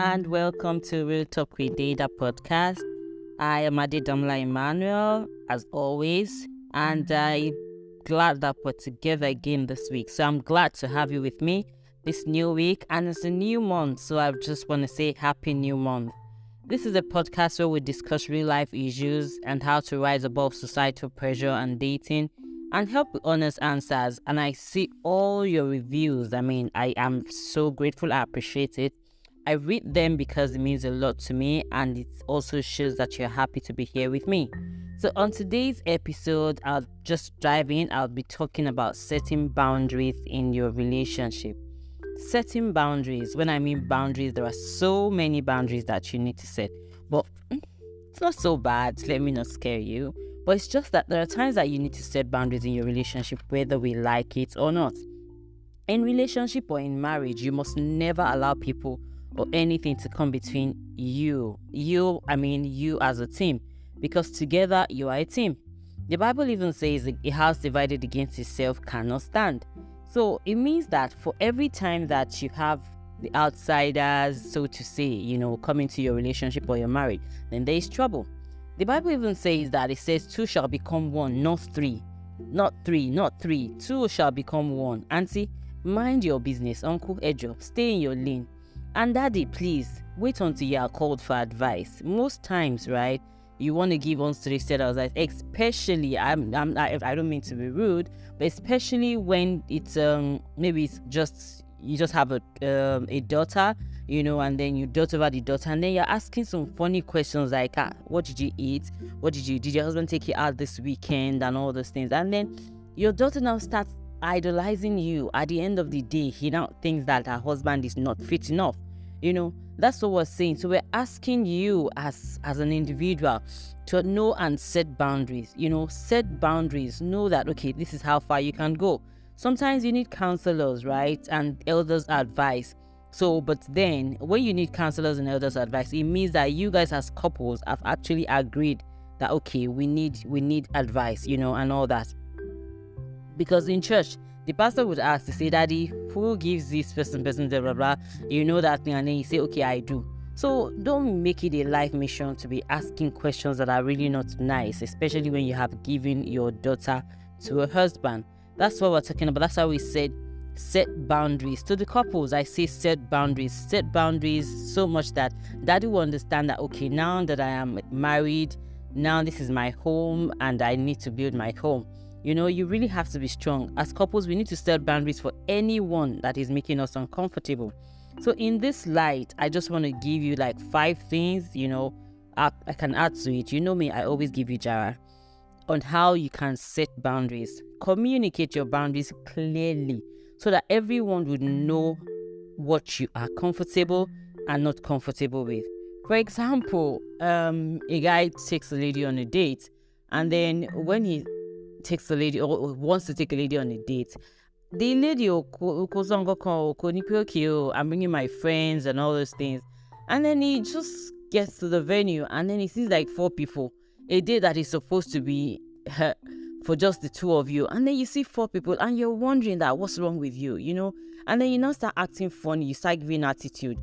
and welcome to Real Talk with Data podcast. I am Adedamla Emmanuel, as always, and I'm glad that we're together again this week. So I'm glad to have you with me this new week, and it's a new month, so I just want to say happy new month. This is a podcast where we discuss real life issues and how to rise above societal pressure and dating and help with honest answers. And I see all your reviews. I am so grateful. I appreciate it. I read them because it means a lot to me, and it also shows that you're happy to be here with me. So on today's episode, I'll just dive in. I'll be talking about setting boundaries in your relationship. Setting boundaries. When I mean boundaries, there are so many boundaries that you need to set. But it's not so bad. Let me not scare you. But it's just that there are times that you need to set boundaries in your relationship, whether we like it or not. In relationship or in marriage, you must never allow people or anything to come between you as a team, because together you are a team. The Bible even says a house divided against itself cannot stand. So it means that for every time that you have the outsiders, so to say, come into your relationship or your marriage, then there is trouble. The Bible even says that it says two shall become one, not three. Not three. Two shall become one. Auntie, mind your business. Uncle Ejo, stay in your lane. And daddy, please, wait until you are called for advice. Most times, right, you want to give unsolicited advice, especially, I don't mean to be rude, but especially when it's, maybe it's just, you just have a daughter, and then you dote over the daughter, and then you're asking some funny questions like, what did you eat? Did your husband take you out this weekend and all those things? And then your daughter now starts idolizing you. At the end of the day, he now thinks that her husband is not fit enough. That's what we're saying. So we're asking you as an individual to know and set boundaries. Set boundaries. Know that, okay, this is how far you can go. Sometimes you need counselors, right? And elders' advice. So, but then when you need counselors and elders' advice, it means that you guys as couples have actually agreed that, okay, we need advice, and all that. Because in church, the pastor would ask to say, Daddy, who gives this person, blah, blah, blah, that thing, and then you say, okay, I do. So don't make it a life mission to be asking questions that are really not nice, especially when you have given your daughter to a husband. That's what we're talking about. That's how we said set boundaries. To the couples, I say set boundaries so much that daddy will understand that, okay, now that I am married, now this is my home and I need to build my home. You really have to be strong. As couples, we need to set boundaries for anyone that is making us uncomfortable. So in this light, I just want to give you like 5 things, I can add to it. You know me, I always give you Jara on how you can set boundaries. Communicate your boundaries clearly so that everyone would know what you are comfortable and not comfortable with. For example, a guy takes a lady on a date, and then when he takes a lady or wants to take a lady on a date, the lady I'm bringing my friends and all those things, and then he just gets to the venue and then he sees like 4 people, a date that is supposed to be for just the 2 of you, and then you see 4 people and you're wondering that what's wrong with you, and then you now start acting funny, you start giving attitude.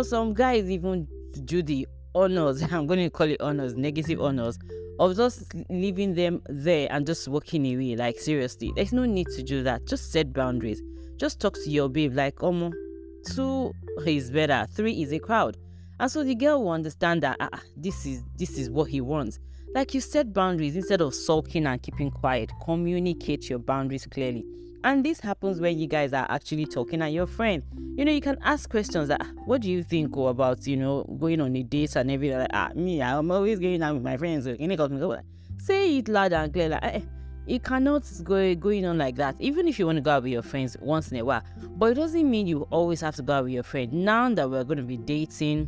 Some guys even do the honors, I'm going to call it honors, negative honors, of just leaving them there and just walking away. Like, seriously, there's no need to do that. Just set boundaries. Just talk to your babe like, 2 is better, 3 is a crowd. And so the girl will understand that this is what he wants. Like, you set boundaries instead of sulking and keeping quiet. Communicate your boundaries clearly. And this happens when you guys are actually talking at your friend. You can ask questions that, what do you think about, going on a date and everything? Like, I'm always going out with my friends. Say it loud and clear. Like, you cannot going on like that. Even if you want to go out with your friends once in a while. But it doesn't mean you always have to go out with your friend. Now that we're going to be dating,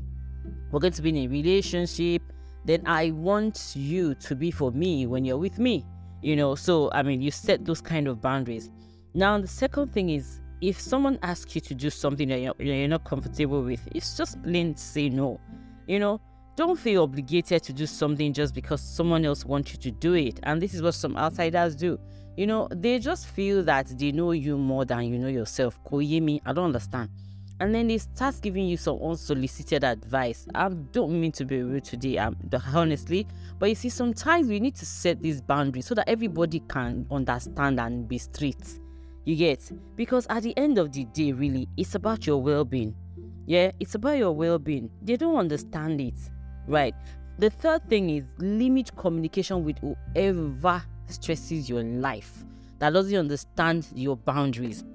we're going to be in a relationship, then I want you to be for me when you're with me. So, you set those kind of boundaries. Now, the second thing is, if someone asks you to do something that you're not comfortable with, it's just plain say no. Don't feel obligated to do something just because someone else wants you to do it. And this is what some outsiders do. They just feel that they know you more than you know yourself. Koyemi, I don't understand. And then they start giving you some unsolicited advice. I don't mean to be rude today, honestly, but you see, sometimes we need to set these boundaries so that everybody can understand and be straight. You get? Because at the end of the day, really, it's about your well-being. Yeah, it's about your well-being. They don't understand it, right? The third thing is limit communication with whoever stresses your life, that doesn't understand your boundaries.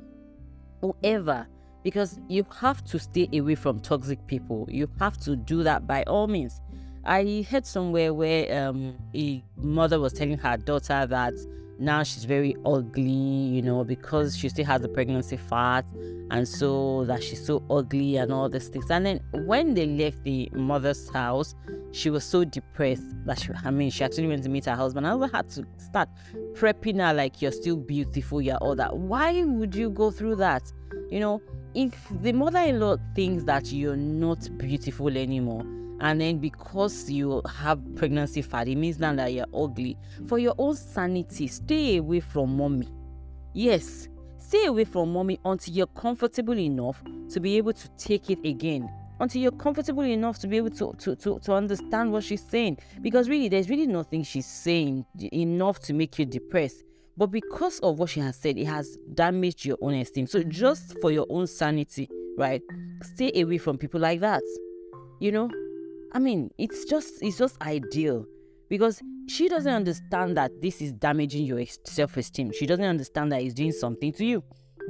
Whoever. Because you have to stay away from toxic people. You have to do that by all means. I heard somewhere where a mother was telling her daughter that now she's very ugly, because she still has the pregnancy fat, and so that she's so ugly and all these things. And then when they left the mother's house, she was so depressed that she actually went to meet her husband. I had to start prepping her like, you're still beautiful, you're all that. Why would you go through that? If the mother-in-law thinks that you're not beautiful anymore, and then because you have pregnancy fat, it means now that you're ugly, for your own sanity, stay away from mommy. Yes, stay away from mommy until you're comfortable enough to be able to take it again. Until you're comfortable enough to be able to understand what she's saying. Because really, there's really nothing she's saying enough to make you depressed. But because of what she has said, it has damaged your own esteem. So just for your own sanity, right? Stay away from people like that. It's just ideal. Because she doesn't understand that this is damaging your self-esteem. She doesn't understand that it's doing something to you.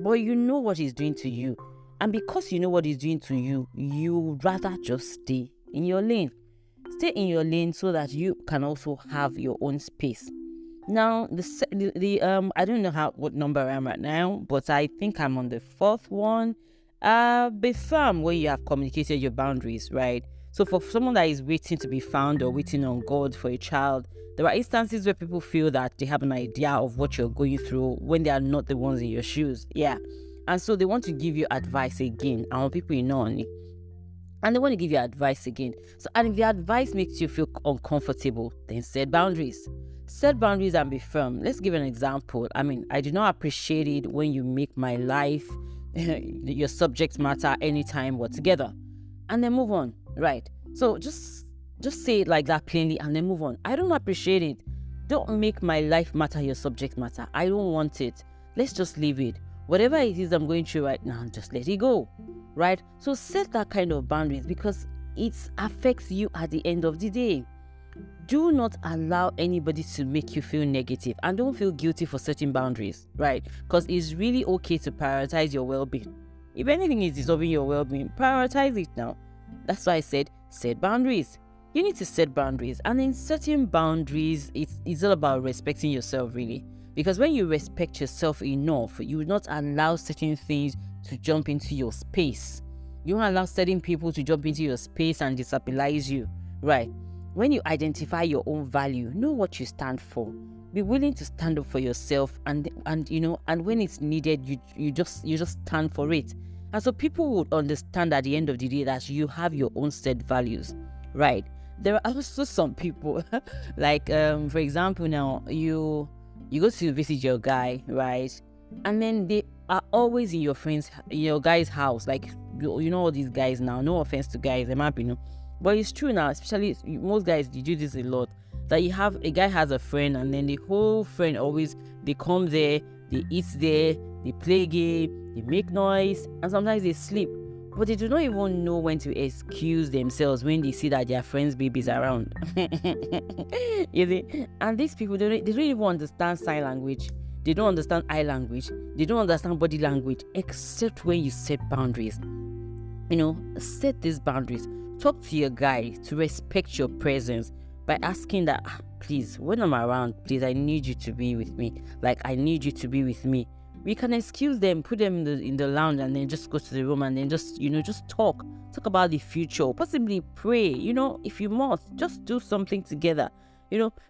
But you know what it's doing to you. And because you know what it's doing to you, you rather just stay in your lane. Stay in your lane so that you can also have your own space. Now, I don't know what number I am right now, but I think I'm on the fourth one. Be firm when you have communicated your boundaries, right? So for someone that is waiting to be found or waiting on God for a child, there are instances where people feel that they have an idea of what you're going through when they are not the ones in your shoes. Yeah. And so they want to give you advice again. And people only. And they want to give you advice again. So, and if the advice makes you feel uncomfortable, then set boundaries. Set boundaries and be firm. Let's give an example. I do not appreciate it when you make my life your subject matter anytime we're together. And then move on, right? So just say it like that plainly and then move on. I don't appreciate it. Don't make my life matter your subject matter. I don't want it. Let's just leave it. Whatever it is I'm going through right now, just let it go, right? So set that kind of boundaries because it affects you at the end of the day. Do not allow anybody to make you feel negative and don't feel guilty for setting boundaries, right? Because it's really okay to prioritize your well-being. If anything is disturbing your well-being, prioritize it now. That's why I said set boundaries. You need to set boundaries, and in setting boundaries, it's all about respecting yourself, really. Because when you respect yourself enough, you will not allow certain things to jump into your space. You won't allow certain people to jump into your space and destabilize you, right? When you identify your own value, know what you stand for. Be willing to stand up for yourself, and when it's needed, you just stand for it. And so people would understand at the end of the day that you have your own set values, right? There are also some people, like for example, now you go to visit your guy, right? And then they are always in your guy's house. Like all these guys now. No offense to guys, they might be but it's true now. Especially most guys, they do this a lot. That a guy has a friend, and then the whole friend they come there, they eat there, they play game, they make noise, and sometimes they sleep. But they do not even know when to excuse themselves when they see that their friend's baby's around. You see? And these people, they don't even understand sign language. They don't understand eye language. They don't understand body language, except when you set boundaries. Set these boundaries. Talk to your guy to respect your presence by asking that, please, when I'm around, please, I need you to be with me. Like, I need you to be with me. We can excuse them, put them in the lounge, and then just go to the room and then just talk about the future, possibly pray, if you must, just do something together,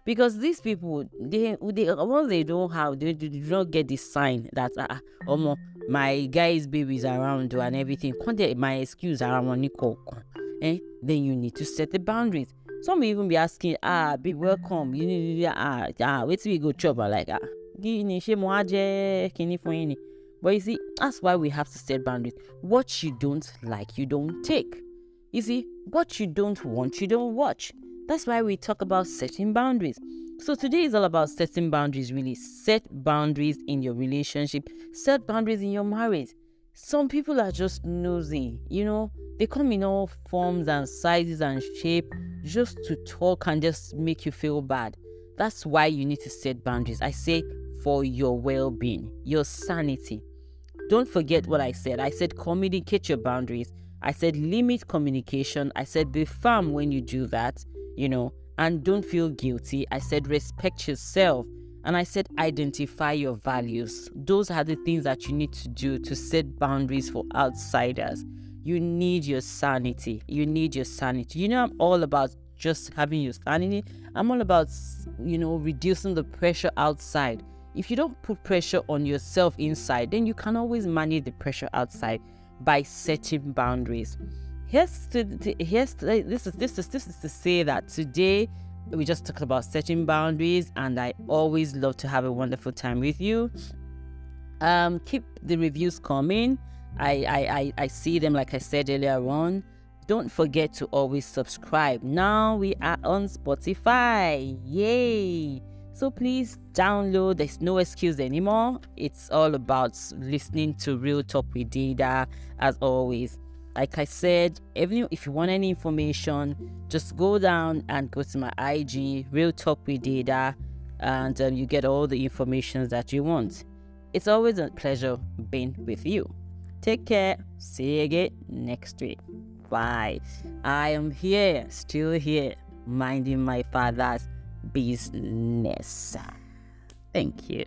because these people, once they don't have, they do not get this sign that, my guy's baby is around and everything, my excuse around Nico, then you need to set the boundaries. Some will even be asking, be welcome, wait till we go chop, like, but you see, That's why we have to set boundaries. What you don't like, you don't take. You see, what you don't want, you don't watch. That's why we talk about setting boundaries. So today is all about setting boundaries, really. Set boundaries in your relationship. Set boundaries in your marriage. Some people are just nosy, They come in all forms and sizes and shape just to talk and just make you feel bad. That's why you need to set boundaries. I say for your well-being, your sanity. Don't forget what I said. I said communicate your boundaries. I said limit communication. I said be firm when you do that, and don't feel guilty. I said respect yourself. And I said identify your values. Those are the things that you need to do to set boundaries for outsiders. You need your sanity. I'm all about just having your sanity. I'm all about, reducing the pressure outside. If you don't put pressure on yourself inside, then you can always manage the pressure outside by setting boundaries. This is to say that today we just talked about setting boundaries, and I always love to have a wonderful time with you. Keep the reviews coming. I see them, like I said earlier on. Don't forget to always subscribe. Now we are on Spotify. Yay! So please download. There's no excuse anymore. It's all about listening to Real Talk with Dida, as always. Like I said, even if you want any information, just go down and go to my IG, Real Talk with Dida, and you get all the information that you want. It's always a pleasure being with you. Take care. See you again next week. Bye. I am here, still here, minding my father's business. Thank you.